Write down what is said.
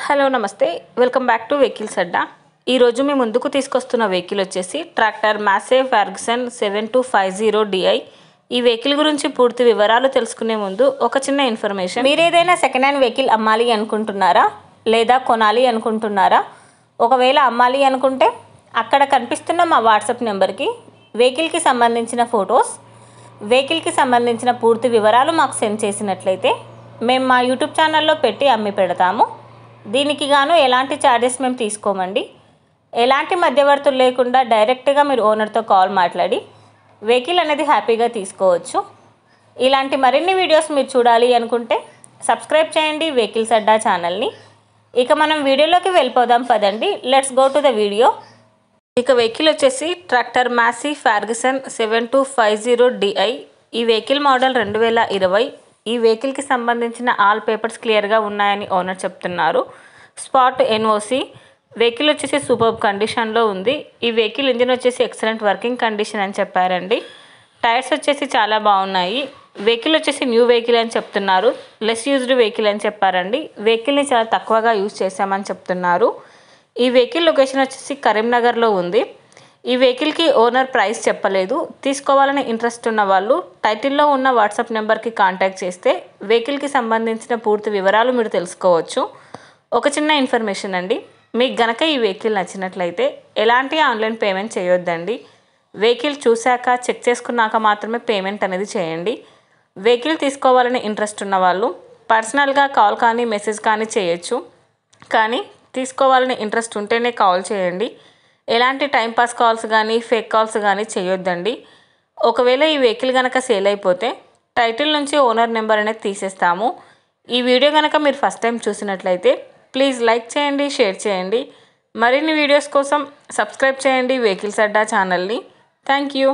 Hello నమస్తే welcome back to vehicles అడ్డా. ఈరోజు మీ ముందుకు తీసుకొస్తున్న వెహికల్ వచ్చేసి ట్రాక్టర్ మాసే ఫెర్గుసన్ 7250 DI. ఈ వెహికల్ గురించి పూర్తి వివరాలు తెలుసుకునే ముందు ఒక చిన్న ఇన్ఫర్మేషన్. మీరు ఏదైనా సెకండ్ హ్యాండ్ వెహికల్ అమ్మాలి అనుకుంటున్నారా లేదా కొనాలి అనుకుంటున్నారా? ఒకవేళ అమ్మాలి అనుకుంటే అక్కడ కనిపిస్తున్న మా వాట్సాప్ నెంబర్కి వెహికల్కి సంబంధించిన ఫొటోస్, వెహికల్కి సంబంధించిన పూర్తి వివరాలు మాకు సెండ్ చేసినట్లయితే మేము మా యూట్యూబ్ ఛానల్లో పెట్టి అమ్మి పెడతాము. దీనికి గాను ఎలాంటి ఛార్జెస్ మేము తీసుకోమండి. ఎలాంటి మధ్యవర్తులు లేకుండా డైరెక్ట్గా మీరు ఓనర్తో కాల్ మాట్లాడి వెహికల్ అనేది హ్యాపీగా తీసుకోవచ్చు. ఇలాంటి మరిన్ని వీడియోస్ మీరు చూడాలి అనుకుంటే సబ్స్క్రైబ్ చేయండి వెహికల్స్ అడ్డా ఛానల్ని. ఇక మనం వీడియోలోకి వెళ్ళిపోదాం పదండి. Let's go to the video. ఇక వెహికల్ వచ్చేసి ట్రాక్టర్ మాసీ ఫెర్గుసన్ 7250 DI. ఈ వెహికల్ మోడల్ 2020. ఈ వెహికల్కి సంబంధించిన ఆల్ పేపర్స్ క్లియర్గా ఉన్నాయని ఓనర్ చెప్తున్నారు. Spot NOC. వెహికల్ వచ్చేసి సూపర్బ్ కండిషన్లో ఉంది. ఈ వెహికల్ ఇంజిన్ వచ్చేసి ఎక్సలెంట్ వర్కింగ్ కండిషన్ అని చెప్పారండి. టైర్స్ వచ్చేసి చాలా బాగున్నాయి. వెహికల్ వచ్చేసి న్యూ వెహికల్ అని చెప్తున్నారు. లెస్ యూజ్డ్ వెహికల్ అని చెప్పారండి. వెహికల్ని చాలా తక్కువగా యూజ్ చేశామని చెప్తున్నారు. ఈ వెహికల్ లొకేషన్ వచ్చేసి కరీంనగర్లో ఉంది. ఈ వెహికల్కి ఓనర్ ప్రైస్ చెప్పలేదు. తీసుకోవాలని ఇంట్రెస్ట్ ఉన్న వాళ్ళు టైటిల్లో ఉన్న వాట్సాప్ నెంబర్కి కాంటాక్ట్ చేస్తే వెహికల్కి సంబంధించిన పూర్తి వివరాలు మీరు తెలుసుకోవచ్చు. ఒక చిన్న ఇన్ఫర్మేషన్ అండి, మీకు గనక ఈ వెహికల్ నచ్చినట్లయితే ఎలాంటి ఆన్లైన్ పేమెంట్ చేయొద్దండి. వెహికల్ చూశాక చెక్ చేసుకున్నాక మాత్రమే పేమెంట్ అనేది చేయండి. వెహికల్ తీసుకోవాలని ఇంట్రెస్ట్ ఉన్న వాళ్ళు పర్సనల్గా కాల్ కానీ మెసేజ్ కానీ చేయొచ్చు. కానీ తీసుకోవాలని ఇంట్రెస్ట్ ఉంటేనే కాల్ చేయండి. ఎలాంటి టైంపాస్ కాల్స్ కానీ ఫేక్ కాల్స్ కానీ చేయొద్దండి. ఒకవేళ ఈ వెహికల్ కనుక సేల్ అయిపోతే టైటిల్ నుంచి ఓనర్ నెంబర్ అనేది తీసేస్తాము. ఈ వీడియో కనుక మీరు ఫస్ట్ టైం చూసినట్లయితే ప్లీజ్ లైక్ చేయండి, షేర్ చేయండి. మరిన్ని వీడియోస్ కోసం సబ్స్క్రైబ్ చేయండి వెహికల్స్ అడ్డా ఛానల్ని. Thank you.